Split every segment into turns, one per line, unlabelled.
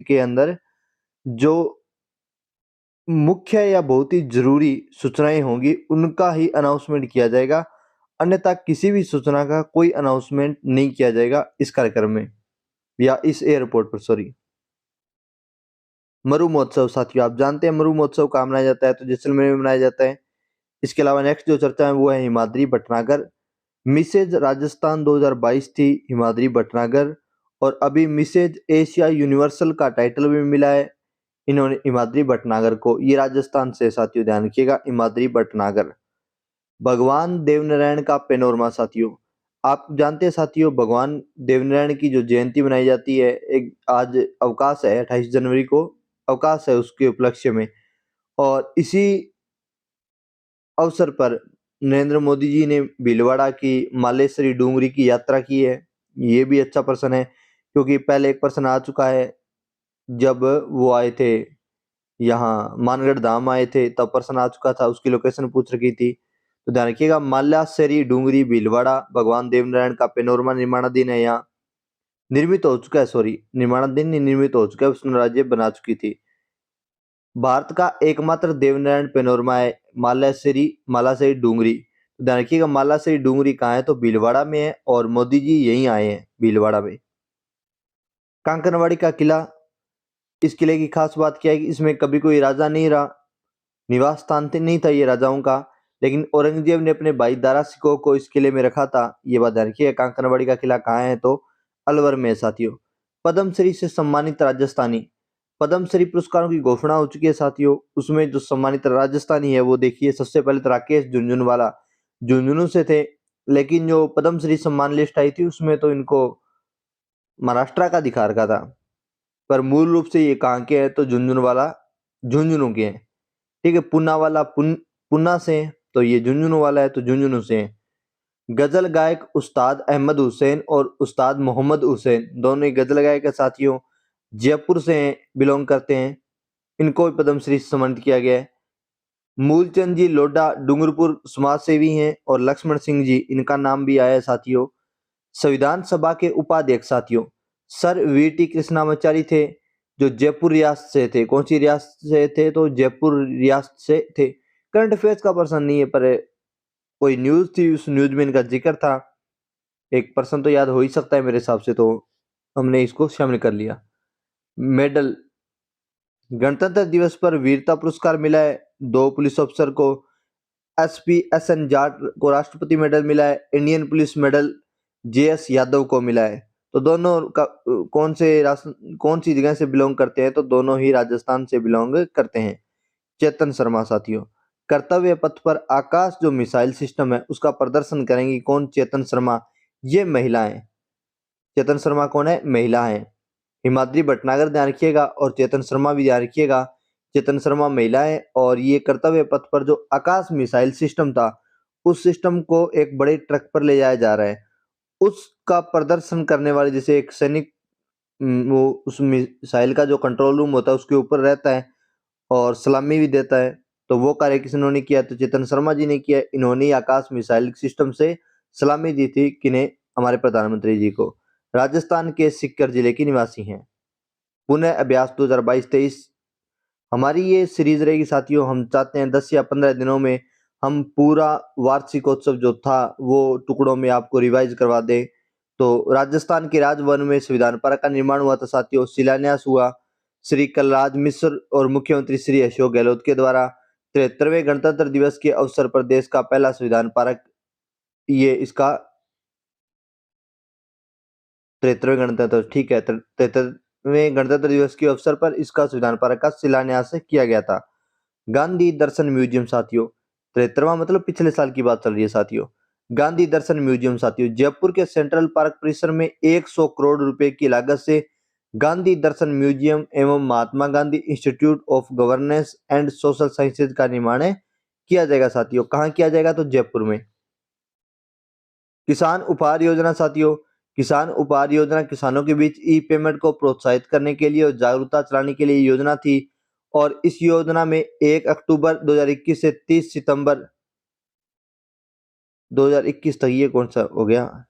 के अंदर जो मुख्य या बहुत ही ज़रूरी सूचनाएँ होंगी, उनका ही अनाउंसमेंट किया जाएगा, अन्यथा किसी भी सूचना का कोई अनाउंसमेंट नहीं किया जाएगा इस कार्यक्रम में या इस एयरपोर्ट पर, सॉरी। मरु महोत्सव साथियों, आप जानते हैं मरु महोत्सव कहाँ मनाया जाता है? तो जैसलमेर में मनाया जाता है। इसके अलावा नेक्स्ट जो चर्चा है वो है हिमाद्री भटनागर। मिसेज राजस्थान 2022 थी हिमाद्री भटनागर, और अभी मिसेज एशिया यूनिवर्सल का टाइटल भी मिला है इन्होंने हिमाद्री भटनागर को। ये राजस्थान से साथियों, ध्यान रखिएगा, हिमाद्री भटनागर। भगवान देवनारायण का पेनोरमा साथियों, आप जानते हैं साथियों, भगवान देवनारायण की जो जयंती मनाई जाती है, एक आज अवकाश है, 28 जनवरी को अवकाश है उसके उपलक्ष्य में, और इसी अवसर पर नरेंद्र मोदी जी ने भीलवाड़ा की मालेश्वरी डूंगरी की यात्रा की है। ये भी अच्छा प्रश्न है, क्योंकि पहले एक प्रश्न आ चुका है जब वो आए थे, यहाँ मानगढ़ धाम आए थे, तब प्रश्न आ चुका था, उसकी लोकेशन पूछ रखी थी। तो ध्यान रखिएगा, मालाश्री डूंगरी भीलवाड़ा भगवान देवनारायण का पेनोरमा निर्माणाधीन है, यहाँ निर्मित हो चुका है, सॉरी निर्माणाधीन नहीं, निर्मित हो चुका है, उसने राज्य बना चुकी थी। भारत का एकमात्र देवनारायण पेनोरमा है मालाश्री डूंगरी। तो ध्यान रखिएगा, मालाश्री डूंगरी कहाँ है? तो भीलवाड़ा में है, और मोदी जी यहीं आए हैं भीलवाड़ा में। कांकरवाड़ी का किला, इस किले की खास बात क्या है कि इसमें कभी कोई राजा नहीं रहा, निवास स्थान नहीं था ये राजाओं का, लेकिन औरंगजेब ने अपने भाई दारा सिकोह को इस किले में रखा था। ये बात ध्यान रखिए। कांकरवाड़ी का किला कहाँ है? तो अलवर में है साथियों। पद्मश्री से सम्मानित राजस्थानी, पद्मश्री पुरस्कारों की घोषणा हो चुकी है साथियों। उसमें जो सम्मानित राजस्थानी है वो देखिए, सबसे पहले तो राकेश झुंझुनवाला झुंझुनू से थे, लेकिन जो पद्मश्री सम्मान लिस्ट आई थी उसमें तो इनको महाराष्ट्र का दिखा रखा था, पर मूल रूप से ये कहाँ के हैं? तो झुंझुनवाला झुंझुनू के हैं। ठीक है, पुन्ना वाला पुन्ना से हैं, तो ये झुंझुनू वाला है तो झुंझुनू से हैं। गजल गायक उस्ताद अहमद हुसैन और उस्ताद मोहम्मद हुसैन, दोनों ही गजल गायक है साथियों, जयपुर से बिलोंग करते हैं, इनको भी पद्मश्री से सम्मानित किया गया है। मूलचंद जी लोढ़ा डूंगरपुर समाज सेवी हैं, और लक्ष्मण सिंह जी, इनका नाम भी आया है साथियों। संविधान सभा के उपाध्यक्ष साथियों, सर वीटी कृष्णामाचारी थे, जो जयपुर रियासत से थे। कौन सी रियासत से थे? तो जयपुर रियासत से थे। करंट अफेयर्स का पर्सन नहीं है, पर कोई न्यूज थी, उस न्यूज में इनका जिक्र था। एक पर्सन तो याद हो ही सकता है मेरे हिसाब से, तो हमने इसको शामिल कर लिया। मेडल, गणतंत्र दिवस पर वीरता पुरस्कार मिला है 2 पुलिस अफसर को। एसपी एसएन जाट को राष्ट्रपति मेडल मिला है। Indian police medal JS Yadav को मिला है। तो दोनों का कौन सी जगह से बिलोंग करते हैं? तो दोनों ही राजस्थान से बिलोंग करते हैं। चेतन शर्मा साथियों, कर्तव्य पथ पर आकाश जो मिसाइल सिस्टम है उसका प्रदर्शन करेंगी कौन? चेतन शर्मा, ये महिला है। चेतन शर्मा कौन है? महिला है। हिमाद्री भटनागर ध्यान रखिएगा, और चेतन शर्मा भी ध्यान रखिएगा। चेतन शर्मा महिला है, और ये कर्तव्य पथ पर जो आकाश मिसाइल सिस्टम था, उस सिस्टम को एक बड़े ट्रक पर ले जाया जा रहा है। उसका प्रदर्शन करने वाले, जैसे एक सैनिक वो उस मिसाइल का जो कंट्रोल रूम होता है उसके ऊपर रहता है और सलामी भी देता है, तो वो कार्य किन्होंने किया? तो चेतन शर्मा जी ने किया। इन्होंने ही आकाश मिसाइल सिस्टम से सलामी दी थी किन्हें? हमारे प्रधानमंत्री जी को। राजस्थान के सीकर जिले की निवासी हैं। पुनः अभ्यास 2022-23 हमारी ये सीरीज रहेगी साथियों। हम चाहते हैं 10 या 15 दिनों में हम पूरा वार्षिकोत्सव जो था वो टुकड़ों में आपको रिवाइज करवा दें। तो राजस्थान के राजभवन में संविधान पार्क का निर्माण हुआ था साथियों, शिलान्यास हुआ श्री कलराज मिश्र और मुख्यमंत्री श्री अशोक गहलोत के द्वारा। 73वें गणतंत्र दिवस के अवसर पर देश का पहला संविधान पार्क, ये इसका 73वें गणतंत्र, ठीक है, 73वें गणतंत्र दिवस के अवसर पर इसका संविधान पार्क का शिलान्यास किया गया था। गांधी दर्शन म्यूजियम साथियों, 73वां मतलब पिछले साल की बात चल रही है साथियों। गांधी दर्शन म्यूजियम साथियों, जयपुर के सेंट्रल पार्क परिसर में 100 करोड़ रुपए की लागत से गांधी दर्शन म्यूजियम एवं Mahatma Gandhi institute of governance and social sciences का निर्माण किया जाएगा साथियों। कहाँ किया जाएगा? तो जयपुर में। किसान उपहार योजना साथियों, किसान उपहार योजना किसानों के बीच ई पेमेंट को प्रोत्साहित करने के लिए और जागरूकता चलाने के लिए योजना थी, और इस योजना में 1 अक्टूबर 2021 से 30 सितंबर 2021 तक, ये कौन सा हो गया?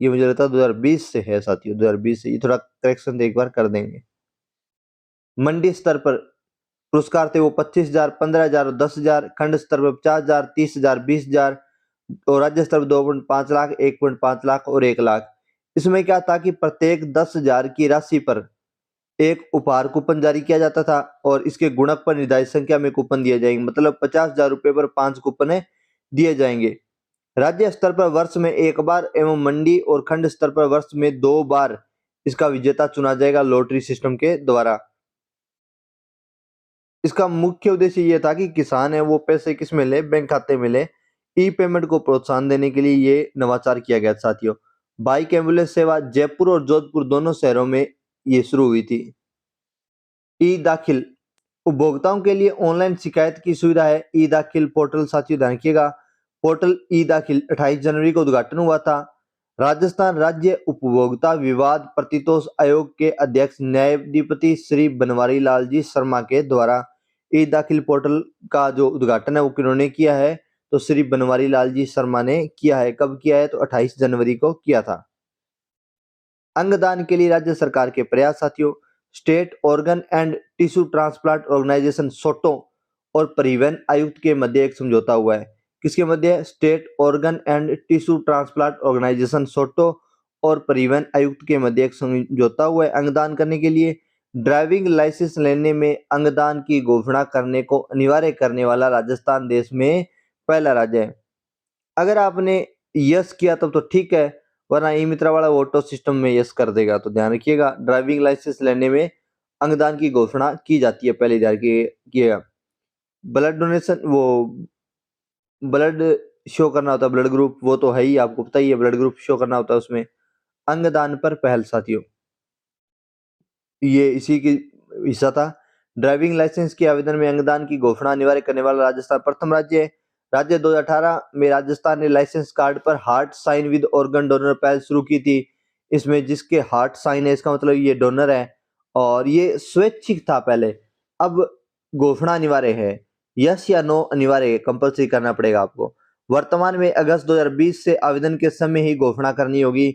ये मुझे लगता है 2020 से है साथियों, 2020 से। ये थोड़ा करेक्शन एक बार कर देंगे। मंडी स्तर पर पुरस्कार थे वो 25,000, 15,000 और 10,000। खंड स्तर पर 50,000, 30,000, 20,000 और राज्य स्तर पर 2.5 लाख, 1.5 लाख और 1 लाख। इसमें क्या था कि प्रत्येक 10,000 की राशि पर एक उपहार कूपन जारी किया जाता था और इसके गुणक पर निर्धारित संख्या में कूपन दिए जाएंगे। मतलब 50,000 रुपए पर 5 कूपन दिए जाएंगे। राज्य स्तर पर वर्ष में एक बार एवं मंडी और खंड स्तर पर वर्ष में 2 बार इसका विजेता चुना जाएगा लॉटरी सिस्टम के द्वारा। इसका मुख्य उद्देश्य ये था कि किसान है वो पैसे किस में ले, बैंक खाते में ले। ई पेमेंट को प्रोत्साहन देने के लिए ये नवाचार किया गया साथियों। बाइक एम्बुलेंस सेवा जयपुर और जोधपुर दोनों शहरों में ये शुरू हुई थी। ई दाखिल उपभोक्ताओं के लिए ऑनलाइन शिकायत की सुविधा है। ई दाखिल पोर्टल साथियों ध्यान रखिएगा, पोर्टल ई दाखिल 28 जनवरी को उद्घाटन हुआ था। राजस्थान राज्य उपभोक्ता विवाद प्रतितोष आयोग के अध्यक्ष न्यायाधिपति श्री बनवारी लाल जी शर्मा के द्वारा ई दाखिल पोर्टल का जो उद्घाटन है वो किन्होंने किया है? तो श्री बनवारी लाल जी शर्मा ने किया है। कब किया है? तो 28 जनवरी को किया था। अंगदान के लिए राज्य सरकार के प्रयास साथियों। State organ and tissue transplant organisation SOTTO और परिवहन आयुक्त के मध्य एक समझौता हुआ है। किसके मध्य? State organ and tissue transplant organisation SOTTO और परिवहन आयुक्त के मध्य एक समझौता हुआ है अंगदान करने के लिए। ड्राइविंग लाइसेंस लेने में अंगदान की घोषणा करने को अनिवार्य करने वाला राजस्थान देश में पहला राज्य है। अगर आपने यस किया तब तो ठीक है, वरना ई मित्रा वाला ऑटो सिस्टम में यस कर देगा। तो ध्यान रखिएगा, ड्राइविंग लाइसेंस लेने में अंगदान की घोषणा की जाती है, पहले ध्यान रखिएगा। ब्लड डोनेशन, वो ब्लड शो करना होता है, ब्लड ग्रुप, वो तो है ही, आपको पता ही है, ब्लड ग्रुप शो करना होता है उसमें। अंगदान पर पहल साथियों, ये इसी की हिस्सा था। ड्राइविंग लाइसेंस के आवेदन में अंगदान की घोषणा अनिवार्य करने वाला राजस्थान प्रथम राज्य है। राज्य 2018 में राजस्थान ने लाइसेंस कार्ड पर heart sign with organ donor पहल शुरू की थी। इसमें जिसके हार्ट साइन है इसका मतलब ये डोनर है और ये स्वैच्छिक था पहले, अब घोषणा अनिवार्य है। यस या नो अनिवार्य है, कंपल्सरी करना पड़ेगा आपको। वर्तमान में अगस्त 2020 से आवेदन के समय ही घोषणा करनी होगी।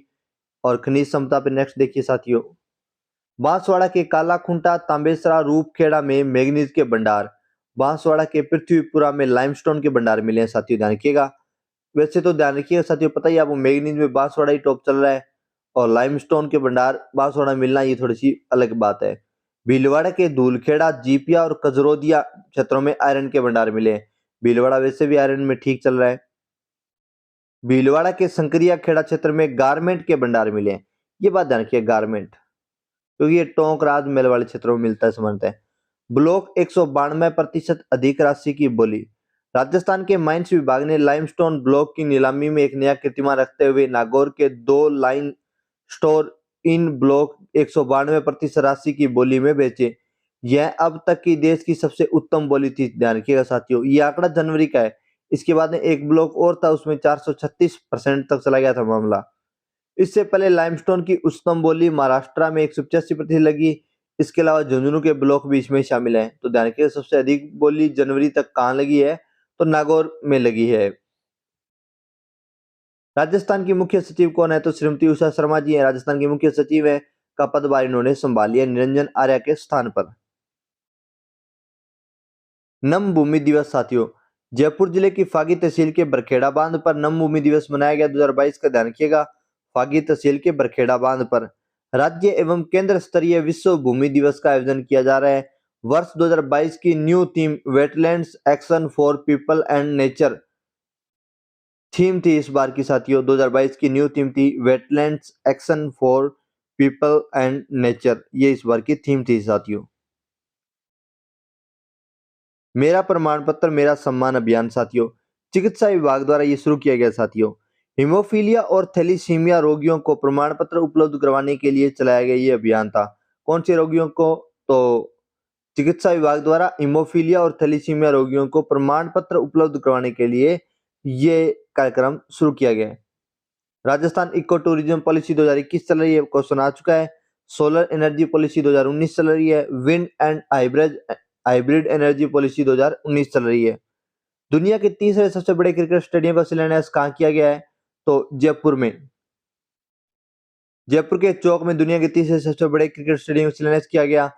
और खनिज क्षमता पे नेक्स्ट देखिए साथियों, बांसवाड़ा के काला खुंटा, तांबेसरा, रूपखेड़ा में मैग्नीज के भंडार। बांसवाड़ा के पृथ्वीपुरा में लाइमस्टोन के भंडार मिले हैं साथियों, ध्यान रखिएगा। वैसे तो ध्यान रखिएगा साथियों, पता ही आपको मैग्नीज में बांसवाड़ा ही टॉप चल रहा है और लाइमस्टोन के भंडार बांसवाड़ा मिलना ये थोड़ी सी अलग बात है। भीलवाड़ा के धूलखेड़ा, जीपिया और कजरोदिया क्षेत्रों में आयरन के भंडार मिले हैं। भीलवाड़ा वैसे भी आयरन में ठीक चल रहा है। भीलवाड़ा के संकरिया खेड़ा क्षेत्र में गारमेंट के भंडार मिले हैं। ये बात ध्यान रखिए, गारमेंट, क्योंकि ये टोंक राज मेल वाले क्षेत्रों में मिलता है, समझते हैं। ब्लॉक 192% अधिक राशि की बोली। राजस्थान के माइंस विभाग ने लाइमस्टोन ब्लॉक की नीलामी में एक नया कीर्तिमान रखते हुए नागौर के 2 लाइन स्टोर इन ब्लॉक 192% राशि की बोली में बेचे। यह अब तक की देश की सबसे उत्तम बोली थी, ध्यान रखिएगा साथियों। ये आंकड़ा जनवरी का है। इसके बाद में एक ब्लॉक और था, उसमें 436% तक चला गया था मामला। इससे पहले लाइमस्टोन की उच्चतम बोली महाराष्ट्र में 185% लगी। इसके अलावा झुंझुनू के ब्लॉक भी इसमें शामिल हैं। तो ध्यान रखिए, सबसे अधिक बोली जनवरी तक कहाँ लगी है? तो नागौर में लगी है। राजस्थान की मुख्य सचिव कौन है? तो श्रीमती उषा शर्मा जी है, राजस्थान की मुख्य सचिव है। का पदभार इन्होंने संभाल लिया निरंजन आर्य के स्थान पर। नम भूमि दिवस साथियों, जयपुर जिले की फागी तहसील के बरखेड़ा बांध पर नम भूमि दिवस मनाया गया 2022 का, ध्यान रखिएगा। फागी तहसील के बरखेड़ा बांध पर राज्य एवं केंद्र स्तरीय विश्व भूमि दिवस का आयोजन किया जा रहा है। वर्ष 2022 की new theme wetlands action for people and nature theme थी इस बार की साथियों। 2022 की न्यू थीम थी wetlands action for people and nature, ये इस बार की थीम थी साथियों। मेरा प्रमाण पत्र मेरा सम्मान अभियान साथियों, चिकित्सा विभाग द्वारा ये शुरू किया गया साथियों। हीमोफीलिया और थैलीसीमिया रोगियों को प्रमाण पत्र उपलब्ध करवाने के लिए चलाया गया ये अभियान था। कौन से रोगियों को? तो चिकित्सा विभाग द्वारा हीमोफीलिया और थैलीसीमिया रोगियों को प्रमाण पत्र उपलब्ध करवाने के लिए ये कार्यक्रम शुरू किया गया है। राजस्थान इको टूरिज्म पॉलिसी 2021 चल रही है, क्वेश्चन आ चुका है। सोलर एनर्जी पॉलिसी 2019 चल रही है। Wind and hybrid energy policy 2019 चल रही है। दुनिया के तीसरे सबसे बड़े क्रिकेट स्टेडियम का शिलान्यास कहाँ किया गया है? तो जयपुर में। जयपुर के चौक में दुनिया के तीसरे सबसे बड़े क्रिकेट स्टेडियम का शिलान्यास किया गया।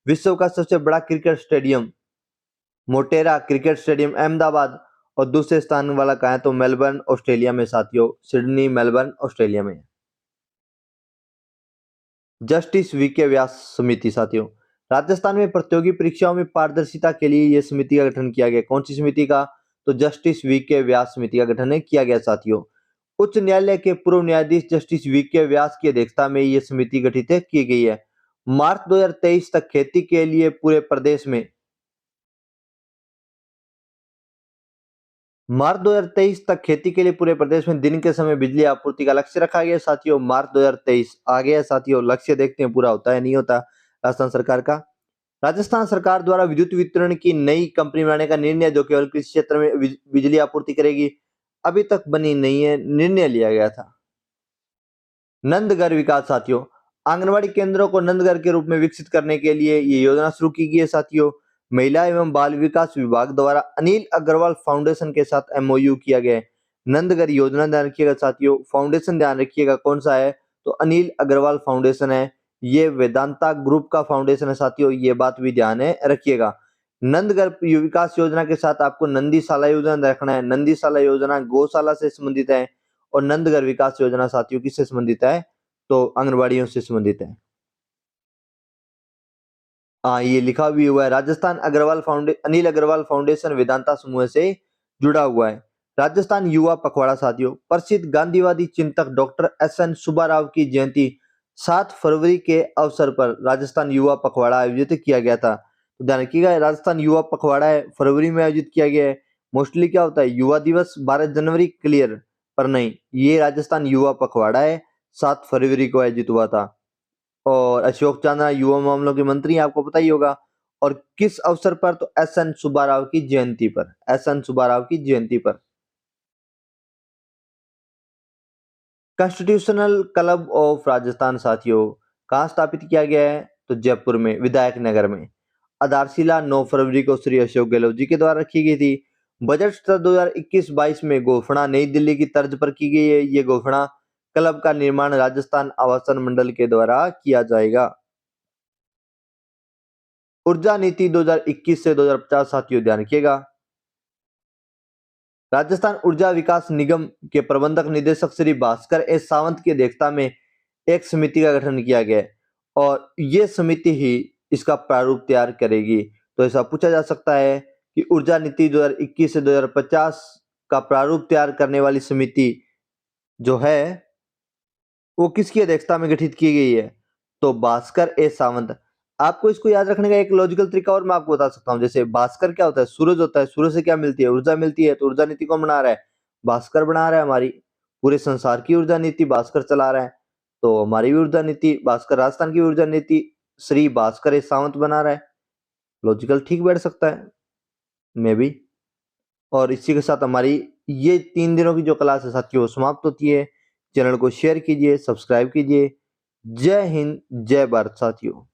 विश्व का सबसे बड़ा cricket stadium Motera cricket stadium Ahmedabad और दूसरे स्थान वाला कहा है तो मेलबर्न ऑस्ट्रेलिया में साथियों, सिडनी मेलबर्न ऑस्ट्रेलिया में। जस्टिस वीके व्यास समिति साथियों, राजस्थान में प्रतियोगी परीक्षाओं में पारदर्शिता के लिए यह समिति का गठन किया गया। कौन सी समिति का? तो जस्टिस वीके व्यास समिति का गठन किया गया साथियों। उच्च न्यायालय के पूर्व न्यायाधीश जस्टिस वीके व्यास की अध्यक्षता में यह समिति गठित की गई है। मार्च 2023 तक खेती के लिए पूरे प्रदेश में मार्च 2023 तक खेती के लिए पूरे प्रदेश में दिन के समय बिजली आपूर्ति का लक्ष्य रखा गया साथियों। मार्च 2023 आ गया साथियों, लक्ष्य देखते हैं पूरा होता है नहीं होता राजस्थान सरकार का। राजस्थान सरकार द्वारा विद्युत वितरण की नई कंपनी बनाने का निर्णय जो केवल कृषि क्षेत्र में बिजली आपूर्ति करेगी, अभी तक बनी नहीं है, निर्णय लिया गया था। नंदघर विकास साथियों, आंगनबाड़ी केंद्रों को नंदघर के रूप में विकसित करने के लिए ये योजना शुरू की गई है साथियों। महिला एवं बाल विकास विभाग द्वारा अनिल अग्रवाल फाउंडेशन के साथ एमओयू किया गया है। नंदघर योजना ध्यान रखिएगा साथियों, फाउंडेशन ध्यान रखिएगा कौन सा है तो अनिल अग्रवाल फाउंडेशन है। ये वेदांता ग्रुप का फाउंडेशन है साथियों, ये बात भी ध्यान रखिएगा। नंदघर विकास योजना के साथ आपको नंदीशाला योजना रखना है। नंदीशाला योजना गौशाला से संबंधित है और नंदघर विकास योजना साथियों किससे संबंधित है तो आंगनबाड़ियों से संबंधित है। हाँ, ये लिखा भी हुआ है राजस्थान अनिल अग्रवाल फाउंडेशन वेदांता समूह से जुड़ा हुआ है। राजस्थान युवा पखवाड़ा साथियों, प्रसिद्ध गांधीवादी चिंतक डॉक्टर SN सुब्बाराव की जयंती 7 फरवरी के अवसर पर राजस्थान युवा पखवाड़ा आयोजित किया गया था। तो ध्यान रखिएगा, राजस्थान युवा पखवाड़ा है, फरवरी में आयोजित किया गया है। मोस्टली क्या होता है, युवा दिवस 12 जनवरी क्लियर, पर नहीं, ये राजस्थान युवा पखवाड़ा है, 7 फरवरी को आयोजित हुआ था। और अशोक चांदना युवा मामलों के मंत्री आपको पता ही होगा। और किस अवसर पर तो SN सुब्बाराव की जयंती पर, SN सुब्बाराव की जयंती पर। कॉन्स्टिट्यूशनल क्लब ऑफ राजस्थान साथियों कहाँ स्थापित किया गया है तो जयपुर में, विधायक नगर में। आधारशिला 9 फरवरी को श्री अशोक गहलोत जी के द्वारा रखी गई थी। बजट सत्र 2021-22 में घोषणा नई दिल्ली की तर्ज पर की गई है। ये घोषणा क्लब का निर्माण राजस्थान आवासन मंडल के द्वारा किया जाएगा। ऊर्जा नीति 2021 से 2050 साथियों ध्यान रखिएगा। राजस्थान ऊर्जा विकास निगम के प्रबंधक निदेशक श्री भास्कर एस सावंत की अध्यक्षता में एक समिति का गठन किया गया और ये समिति ही इसका प्रारूप तैयार करेगी। तो ऐसा पूछा जा सकता है कि ऊर्जा नीति 2021 से 2050 का प्रारूप तैयार करने वाली समिति जो है वो किसकी अध्यक्षता में गठित की गई है तो भास्कर एस सावंत। आपको इसको याद रखने का एक लॉजिकल तरीका और मैं आपको बता सकता हूँ। जैसे भास्कर क्या होता है, सूरज होता है, सूरज से क्या मिलती है, ऊर्जा मिलती है। तो ऊर्जा नीति कौन बना रहा है, भास्कर बना रहा है। हमारी पूरे संसार की ऊर्जा नीति भास्कर चला रहा है, तो हमारी भी ऊर्जा नीति भास्कर, राजस्थान की ऊर्जा नीति श्री भास्कर एस सावंत बना रहा है। लॉजिकल ठीक बैठ सकता है मे बी। और इसी के साथ हमारी ये 3 दिनों की जो क्लास है साथियों समाप्त होती है। चैनल को शेयर कीजिए, सब्सक्राइब कीजिए। जय हिंद, जय भारत साथियों।